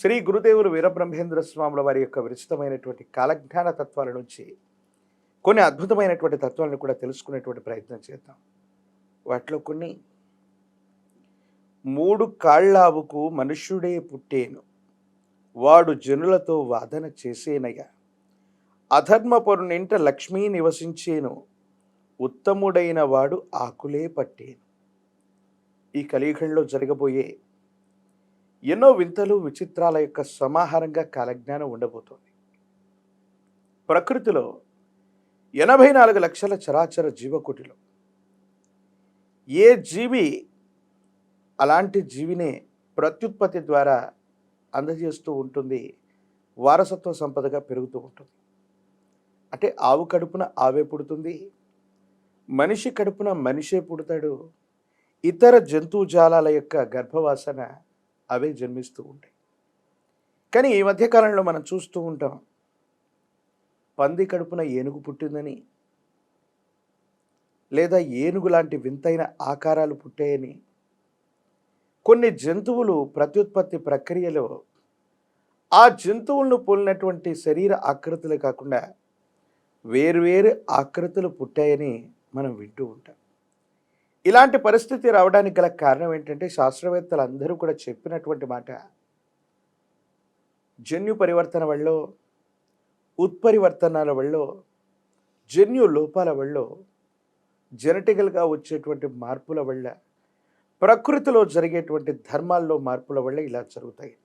శ్రీ గురుదేవులు వీరబ్రహ్మేంద్ర స్వాముల వారి యొక్క విరచితమైనటువంటి కాలజ్ఞాన తత్వాల నుంచి కొన్ని అద్భుతమైనటువంటి తత్వాలను కూడా తెలుసుకునేటువంటి ప్రయత్నం చేద్దాం. వాటిలో కొన్ని, మూడు కాళ్ళావుకు మనుష్యుడే పుట్టేను, వాడు జనులతో వాదన చేసేనయ్య, అధర్మపరునింట లక్ష్మీ నివసించేను, ఉత్తముడైన వాడు ఆకులే పట్టేను. ఈ కలియుగంలో జరగబోయే ఎన్నో వింతలు విచిత్రాల యొక్క సమాహారంగా కాలజ్ఞానం ఉండబోతోంది. ప్రకృతిలో 84 లక్షల చరాచర జీవకోటిలో ఏ జీవి అలాంటి జీవినే ప్రత్యుత్పత్తి ద్వారా అందజేస్తూ ఉంటుంది, వారసత్వ సంపదగా పెరుగుతూ ఉంటుంది. అంటే ఆవు కడుపున ఆవే పుడుతుంది, మనిషి కడుపున మనిషే పుడతాడు, ఇతర జంతుజాలాల యొక్క గర్భవాసన అవే జన్మిస్తూ ఉంటాయి. కానీ ఈ మధ్యకాలంలో మనం చూస్తూ ఉంటాం, పంది కడుపున ఏనుగు పుట్టిందని, లేదా ఏనుగు లాంటి వింతైన ఆకారాలు పుట్టాయని, కొన్ని జంతువులు ప్రత్యుత్పత్తి ప్రక్రియలో ఆ జంతువులను పోలినటువంటి శరీర ఆకృతులే కాకుండా వేరువేరు ఆకృతులు పుట్టాయని మనం వింటూ ఉంటాం. ఇలాంటి పరిస్థితి రావడానికి గల కారణం ఏంటంటే, శాస్త్రవేత్తలు అందరూ కూడా చెప్పినటువంటి మాట, జన్యు పరివర్తన వల్ల, ఉత్పరివర్తనాల వల్ల, జన్యు లోపాల వల్ల, జెనెటికల్గా వచ్చేటువంటి మార్పుల వల్ల, ప్రకృతిలో జరిగేటువంటి ధర్మాల్లో మార్పుల వల్ల ఇలా జరుగుతాయి.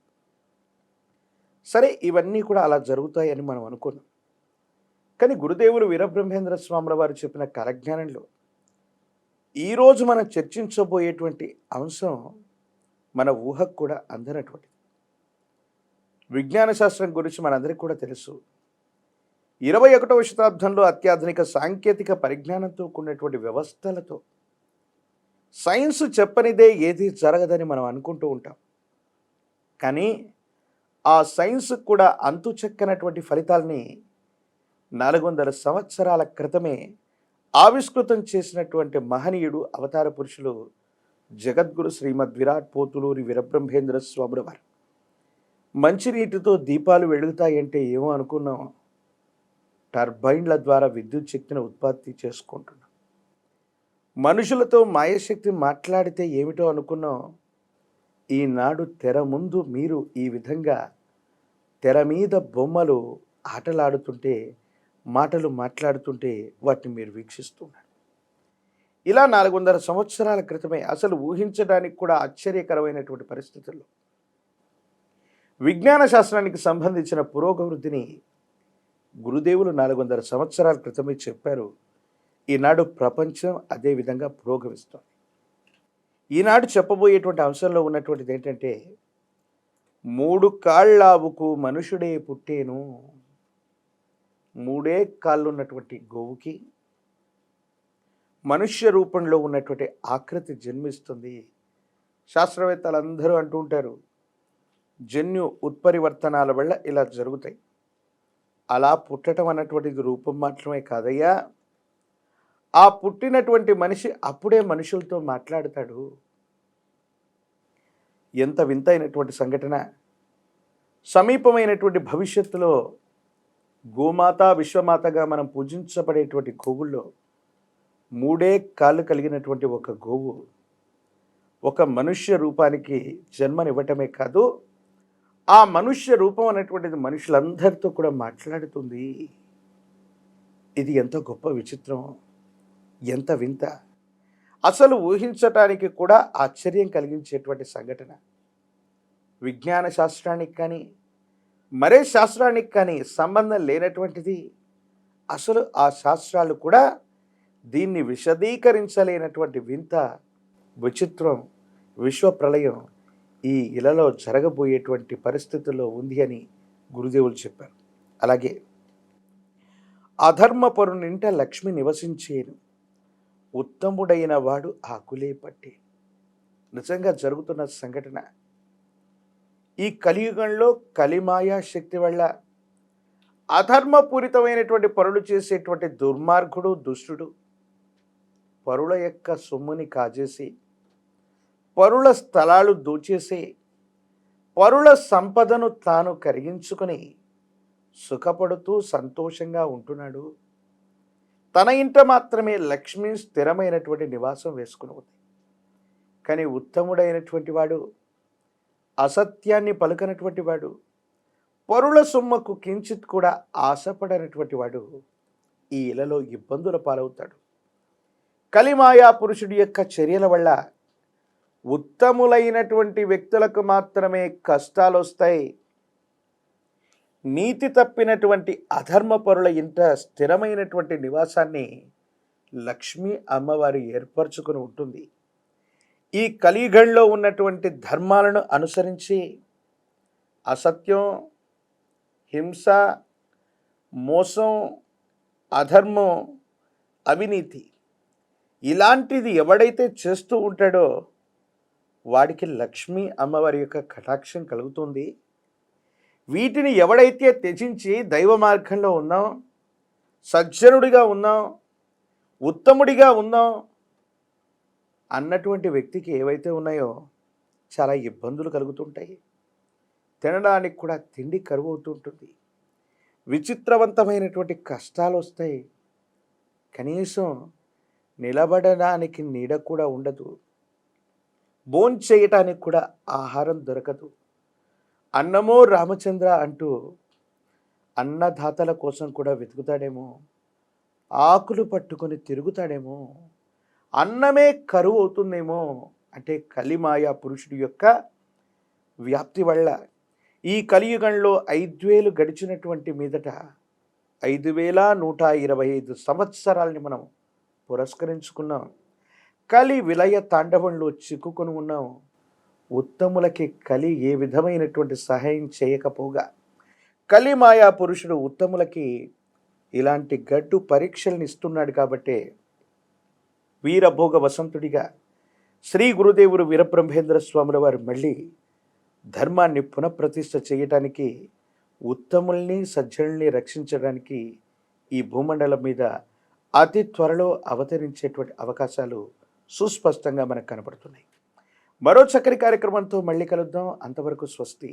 సరే, ఇవన్నీ కూడా అలా జరుగుతాయని మనం అనుకున్నాం. కానీ గురుదేవులు వీరబ్రహ్మేంద్ర స్వాముల వారు చెప్పిన కాలజ్ఞానంలో ఈరోజు మనం చర్చించబోయేటువంటి అంశం మన ఊహకు కూడా అందనటువంటిది. విజ్ఞాన శాస్త్రం గురించి మనందరికీ కూడా తెలుసు. 21వ శతాబ్దంలో అత్యాధునిక సాంకేతిక పరిజ్ఞానంతో కూడినటువంటి వ్యవస్థలతో సైన్స్ చెప్పనిదే ఏది జరగదని మనం అనుకుంటూ ఉంటాం. కానీ ఆ సైన్స్ కూడా అంతు చెక్కనటువంటి ఫలితాలని 400 సంవత్సరాల క్రితమే ఆవిష్కృతం చేసినటువంటి మహనీయుడు, అవతార పురుషులు జగద్గురు శ్రీమద్ విరాట్ పోతులూరి వీరబ్రహ్మేంద్ర స్వాముల వారు. మంచినీటితో దీపాలు వెలుగుతాయంటే ఏమో అనుకున్నాం, టర్బైన్ల ద్వారా విద్యుత్ శక్తిని ఉత్పత్తి చేసుకుంటున్నాం. మనుషులతో మాయశక్తి మాట్లాడితే ఏమిటో అనుకున్నాం, ఈనాడు తెర ముందు మీరు ఈ విధంగా తెర మీద బొమ్మలు ఆటలాడుతుంటే, మాటలు మాట్లాడుతుంటే వాటిని మీరు వీక్షిస్తున్నారు. ఇలా 400 సంవత్సరాల క్రితమే, అసలు ఊహించడానికి కూడా ఆశ్చర్యకరమైనటువంటి పరిస్థితుల్లో విజ్ఞాన శాస్త్రానికి సంబంధించిన పురోగవృద్ధిని గురుదేవులు 400 సంవత్సరాల క్రితమే చెప్పారు. ఈనాడు ప్రపంచం అదే విధంగా పురోగమిస్తోంది. ఈనాడు చెప్పబోయేటువంటి అంశంలో ఉన్నటువంటిది ఏంటంటే, 3 కాళ్ళావుకు మనుషుడే పుట్టేను, 3 కాళ్ళు ఉన్నటువంటి గోవుకి మనుష్య రూపంలో ఉన్నటువంటి ఆకృతి జన్మిస్తుంది. శాస్త్రవేత్తలందరూ అంటూ ఉంటారు, జన్యు ఉత్పరివర్తనాల వల్ల ఇలా జరుగుతాయి. అలా పుట్టడం అన్నటువంటిది రూపం మాత్రమే కాదయ్యా, ఆ పుట్టినటువంటి మనిషి అప్పుడే మనుషులతో మాట్లాడతాడు. ఎంత వింతైనటువంటి సంఘటన! సమీపమైనటువంటి భవిష్యత్తులో గోమాత, విశ్వమాతగా మనం పూజించబడేటువంటి గోవుల్లో 3 కాళ్ళు కలిగినటువంటి ఒక గోవు ఒక మనుష్య రూపానికి జన్మనివ్వటమే కాదు, ఆ మనుష్య రూపం అనేటువంటిది మనుషులందరితో కూడా మాట్లాడుతుంది. ఇది ఎంత గొప్ప విచిత్రం, ఎంత వింత! అసలు ఊహించటానికి కూడా ఆశ్చర్యం కలిగించేటువంటి సంఘటన. విజ్ఞాన శాస్త్రానికి కానీ మరే శాస్త్రానికి కానీ సంబంధం లేనటువంటిది. అసలు ఆ శాస్త్రాలు కూడా దీన్ని విశదీకరించలేనటువంటి వింత, విచిత్రం, విశ్వప్రళయం ఈ ఇలలో జరగబోయేటువంటి పరిస్థితుల్లో ఉంది అని గురుదేవులు చెప్పారు. అలాగే అధర్మపరునింట లక్ష్మి నివసించేను, ఉత్తముడైన వాడు ఆకులే పట్టే. నిజంగా జరుగుతున్న సంఘటన. ఈ కలియుగంలో కలిమాయా శక్తి వల్ల అధర్మపూరితమైనటువంటి పనులు చేసేటువంటి దుర్మార్గుడు, దుష్టుడు పరుల యొక్క సొమ్ముని కాజేసి, పరుల స్థలాలు దోచేసి, పరుల సంపదను తాను కరిగించుకొని సుఖపడుతూ సంతోషంగా ఉంటున్నాడు. తన ఇంట మాత్రమే లక్ష్మి స్థిరమైనటువంటి నివాసం వేసుకుని ఉంది. కానీ ఉత్తముడైనటువంటి వాడు, అసత్యాన్ని పలుకనటువంటి వాడు, పరుల సొమ్మకు కించిత్ కూడా ఆశపడనటువంటి వాడు ఈ ఇలలో ఇబ్బందుల పాలవుతాడు. కలిమాయా పురుషుడి యొక్క చర్యల వల్ల ఉత్తములైనటువంటి వ్యక్తులకు మాత్రమే కష్టాలు వస్తాయి. నీతి తప్పినటువంటి అధర్మపరుల ఇంట స్థిరమైనటువంటి నివాసాన్ని లక్ష్మీ అమ్మవారు ఏర్పరచుకుని ఉంటుంది. ఈ కలియుగంలో ఉన్నటువంటి ధర్మాలను అనుసరించి అసత్యం, హింస, మోసం, అధర్మం, అవినీతి ఇలాంటిది ఎవడైతే చేస్తూ ఉంటాడో వాడికి లక్ష్మీ అమ్మవారి యొక్క కటాక్షం కలుగుతుంది. వీటిని ఎవడైతే త్యజించి దైవ మార్గంలో ఉన్నాం, సజ్జనుడిగా ఉన్నాం, ఉత్తముడిగా ఉన్నాం అన్నటువంటి వ్యక్తికి ఏవైతే ఉన్నాయో చాలా ఇబ్బందులు కలుగుతుంటాయి. తినడానికి కూడా తిండి కరువు అవుతుంటుంది. విచిత్రవంతమైనటువంటి కష్టాలు వస్తాయి. కనీసం నిలబడడానికి నీడ కూడా ఉండదు. భోంచేయటానికి కూడా ఆహారం దొరకదు. అన్నమో రామచంద్ర అంటూ అన్నదాతల కోసం కూడా వెతుకుతాడేమో, ఆకులు పట్టుకొని తిరుగుతాడేమో, అన్నమే కరువు అవుతుందేమో. అంటే కలిమాయా పురుషుడి యొక్క వ్యాప్తి వల్ల ఈ కలియుగంలో 5000 గడిచినటువంటి మీదట 5125 సంవత్సరాలని మనం పురస్కరించుకున్నాం. కలి విలయ తాండవంలో చిక్కుకొని ఉన్నాం. ఉత్తములకి కలి ఏ విధమైనటువంటి సహాయం చేయకపోగా కలిమాయా పురుషుడు ఉత్తములకి ఇలాంటి గడ్డు పరీక్షల్ని ఇస్తున్నాడు. కాబట్టే వీరభోగ వసంతుడిగా శ్రీ గురుదేవుడు వీరబ్రహ్మేంద్ర స్వాముల వారు మళ్ళీ ధర్మాన్ని పునఃప్రతిష్ఠ చేయటానికి, ఉత్తముల్ని సజ్జనుల్ని రక్షించడానికి ఈ భూమండలం మీద అతి త్వరలో అవతరించేటువంటి అవకాశాలు సుస్పష్టంగా మనకు కనపడుతున్నాయి. మరో చక్కని కార్యక్రమంతో మళ్ళీ కలుద్దాం. అంతవరకు స్వస్తి.